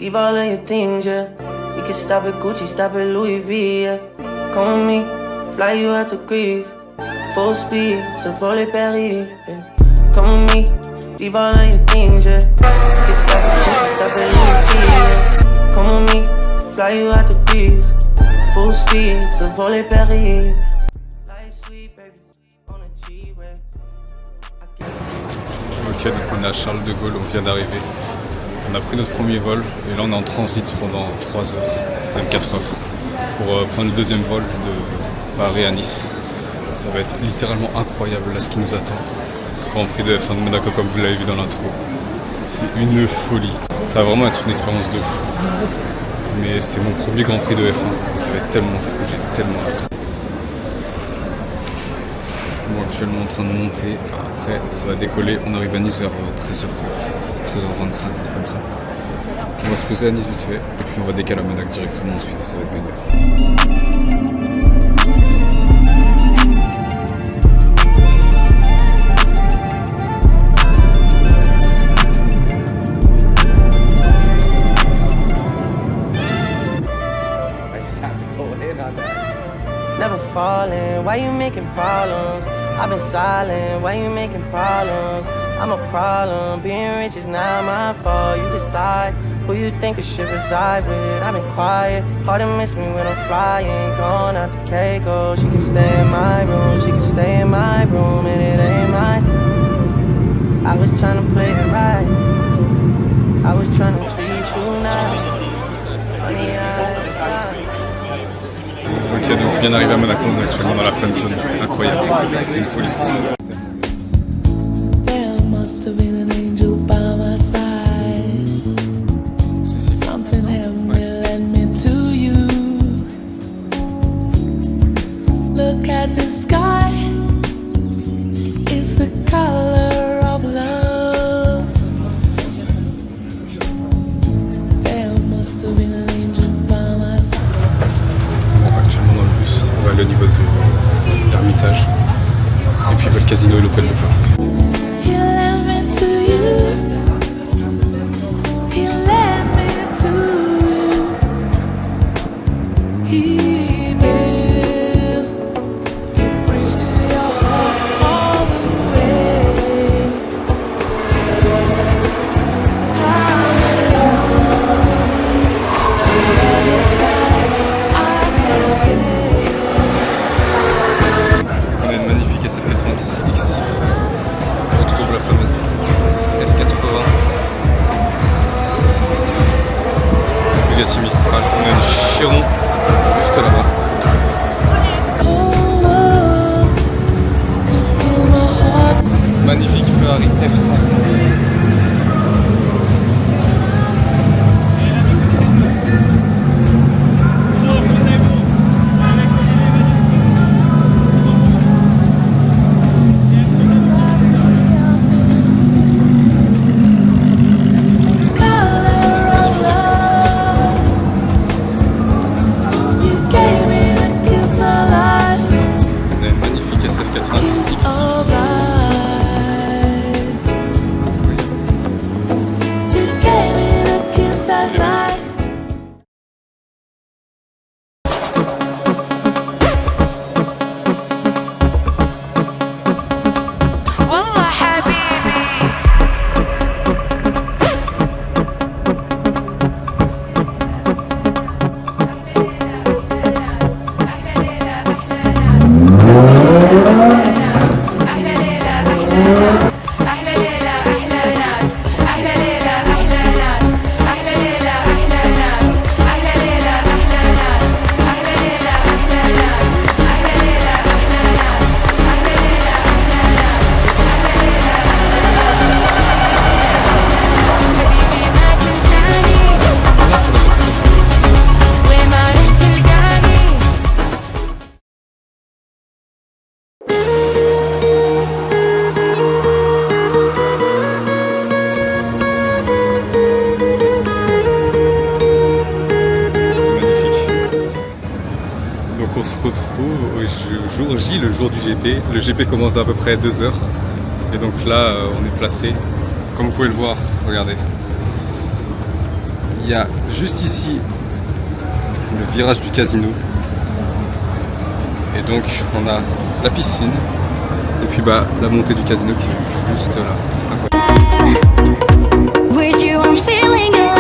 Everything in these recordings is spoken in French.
leave all of your things, yeah. You can stop at Gucci, stop at Louis V, yeah. Come with me, fly you out to Greece. Full speed, so volley Paris, yeah. Come with me, leave all of your things, yeah. You can stop at Gucci, stop at Louis V, yeah. Come with me, fly you out to Greece. Full speed, so volley Paris. Life sweet, baby, on a G-way. Ok, donc on est à Charles de Gaulle, on vient d'arriver. On a pris notre premier vol et là on est en transit pendant 3 heures, même 4 heures, pour prendre le deuxième vol de Paris à Nice. Ça va être littéralement incroyable là ce qui nous attend. Grand Prix de F1 de Monaco comme vous l'avez vu dans l'intro. C'est une folie. Ça va vraiment être une expérience de fou. Mais c'est mon premier Grand Prix de F1 et ça va être tellement fou, j'ai tellement hâte. Bon, actuellement en train de monter, après ça va décoller, on arrive à Nice vers 13h, 13h25, un truc comme ça. On va se poser à Nice vite fait, et puis on va décaler à Monaco directement ensuite et ça va être génial. Never falling, why you making problems? I've been silent, why you making problems? I'm a problem, being rich is not my fault. You decide who you think the shit reside with. I've been quiet, hard to miss me when I'm flying. Gone out to Keiko, she can stay in my room. She can stay in my room and it ain't mine. I was trying to play it right, I was trying to treat you nice. Funny how it's not. Ok, donc bien arrivé à Monaco, on est actuellement dans la fan zone, c'est incroyable, c'est une folie ce qui se passe. There must have been an angel by my side. Something heavenly led me to you. Look at the sky, it's the color of love. There must have been an angel by my side. Actuellement dans le bus, on va aller au niveau de l'Ermitage et puis le casino et l'hôtel de Paris. He led me to you. He led me to you. He built a bridge to your heart all the way. How many times on your side I can say. On a une magnifique SF90 X6. On retrouve la fameuse F80. Bugatti Mistral. On a une Chiron juste là-bas. Magnifique Ferrari F50. On se retrouve au jour J, le jour du GP. Le GP commence dans à peu près 2 heures. Et donc là, on est placé. Comme vous pouvez le voir, regardez. Il il y a juste ici le virage du casino. Et donc on a la piscine et puis bah la montée du casino qui est juste là. C'est incroyable. With you, I'm feeling alive.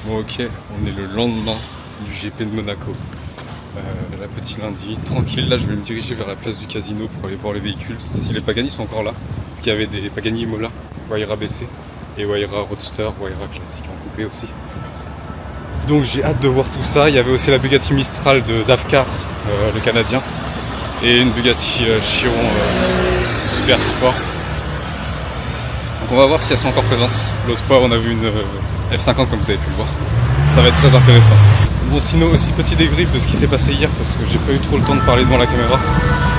Bon ok, on est le lendemain du GP de Monaco. La petit lundi, tranquille, là je vais me diriger vers la place du casino pour aller voir les véhicules. Si les Pagani sont encore là, parce qu'il y avait des Pagani Imola, Huayra BC et Huayra Roadster, Huayra classique en coupé aussi. Donc j'ai hâte de voir tout ça. Il y avait aussi la Bugatti Mistral de Dafcars, le Canadien, et une Bugatti Chiron Super Sport. Donc on va voir si elles sont encore présentes. L'autre fois on a vu une F50 comme vous avez pu le voir. Ça va être très intéressant. Bon, sinon aussi petit débrief de ce qui s'est passé hier parce que j'ai pas eu trop le temps de parler devant la caméra.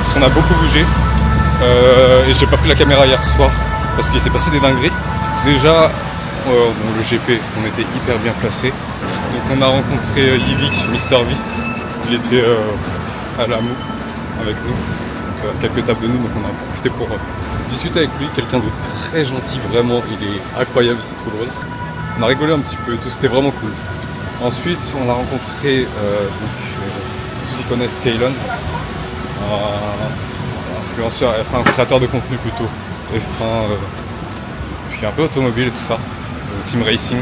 Parce qu'on a beaucoup bougé et j'ai pas pris la caméra hier soir parce qu'il s'est passé des dingueries. Déjà, le GP, on était hyper bien placé. Donc on a rencontré Yvick, Mister V. Il était à la moue avec nous, à quelques tables de nous, donc on a profité pour discuter avec lui. Quelqu'un de très gentil, vraiment, il est incroyable, c'est trop drôle. On a rigolé un petit peu et tout, c'était vraiment cool. Ensuite, on a rencontré ceux qui connaissent Kaylon, influenceur, enfin créateur de contenu plutôt, puis un peu automobile et tout ça, sim racing,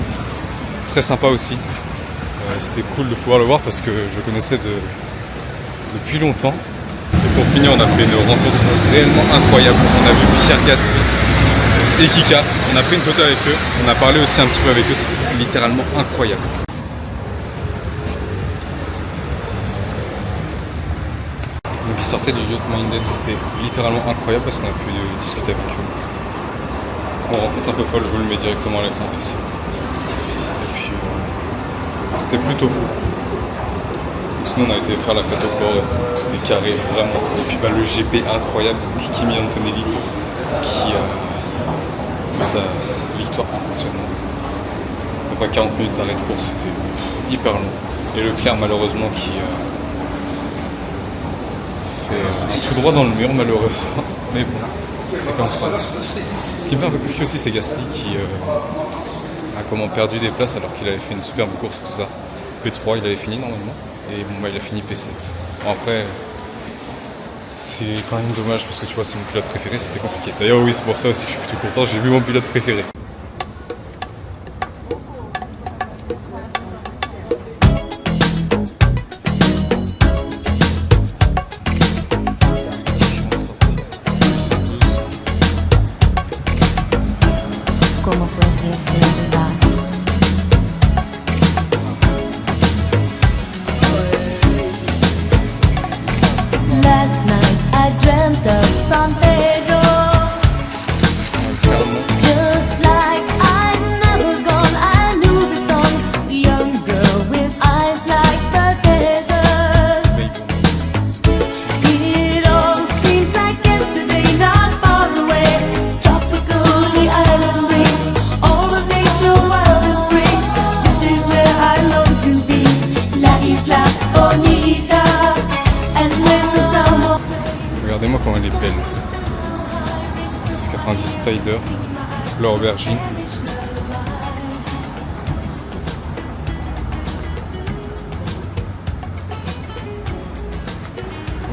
très sympa aussi. C'était cool de pouvoir le voir parce que je le connaissais depuis longtemps. Et pour finir, on a fait une rencontre réellement incroyable. On a vu Pierre Gasly et Kika, on a pris une photo avec eux, on a parlé aussi un petit peu avec eux, c'était littéralement incroyable. Donc ils sortaient du Yacht Minded, c'était littéralement incroyable parce qu'on a pu discuter avec eux. On rencontre un peu folle, je vous le mets directement à l'écran ici. Et puis c'était plutôt fou. Sinon on a été faire la fête au port, c'était carré, vraiment. Et puis le GP incroyable, Kimi Antonelli qui a eu sa victoire impressionnante. Même pas 40 minutes d'arrêt de course, c'était hyper long. Et Leclerc malheureusement qui fait un tout droit dans le mur malheureusement, mais bon, c'est comme ça. Ce qui me fait un peu plus chier aussi, c'est Gasly qui a perdu des places alors qu'il avait fait une superbe course et tout ça. P3 il avait fini normalement, et bon il a fini P7. Bon après, c'est quand même dommage parce que tu vois c'est mon pilote préféré, c'était compliqué. D'ailleurs oui, c'est pour ça aussi que je suis plutôt content, j'ai vu mon pilote préféré. Como fue que se va. Last night I dreamt of San Pedro, just like I'd never gone. I knew the song, young girl with eyes like the desert. It all seems like yesterday, not far away. Tropical, the island breeze, all of nature wild and free. This is where I long to be, La Isla Bonita. And when the summer Regardez-moi comment elle est belle. C'est 90 Spider, fleur aubergine.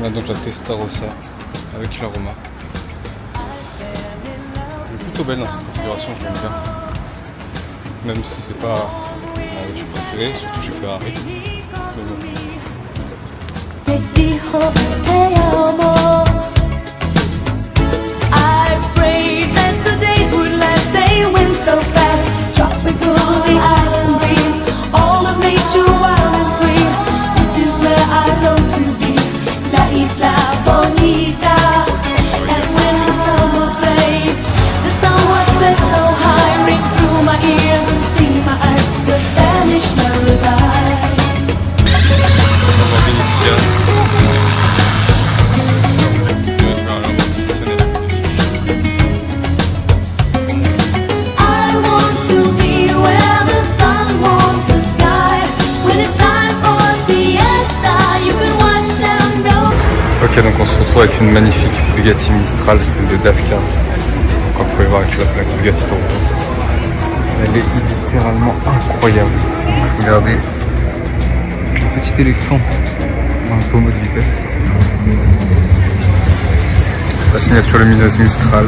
On a donc la Testarossa avec l'aroma. Elle est plutôt belle dans cette configuration, je l'aime bien. Même si c'est pas ma voiture préférée, surtout chez Ferrari. Mais bon. te dijo te amo. I prayed that the days would last, they went so fast. Tropical, the island breeze, all of nature wild and free. This is where I long to be, La Isla Bonita. And when the summer played, the sun was set so high, ring through my ears and sting my eyes, the Spanish lullaby. I want to be where the sun warms the sky. When it's time for siesta, you can watch them go. Ok, donc on se retrouve avec une magnifique Bugatti Mistral, celle de Dafcars. Comme vous pouvez voir avec la plaque Bugatti Toronto. Elle est littéralement incroyable. Donc, regardez, le petit éléphant dans le pommeau de vitesse. La signature lumineuse Mistral.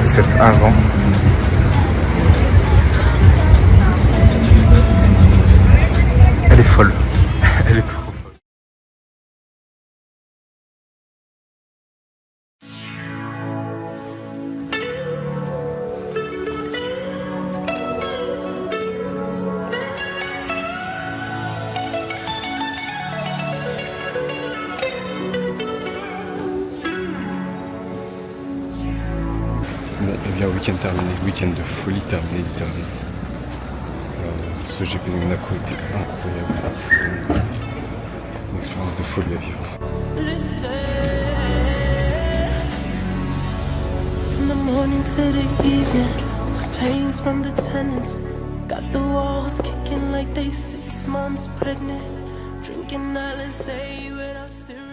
Cette avant. folle. Elle est trop folle. Bon, et bien week-end terminé, week-end de folie terminé littéralement. Ce GP de Monaco était incroyable, c'était une expérience de folie à vivre. From the morning to the evening, complaints from the tenants. Got the walls kicking like they 6 months pregnant. Drinking Alizé without syrup.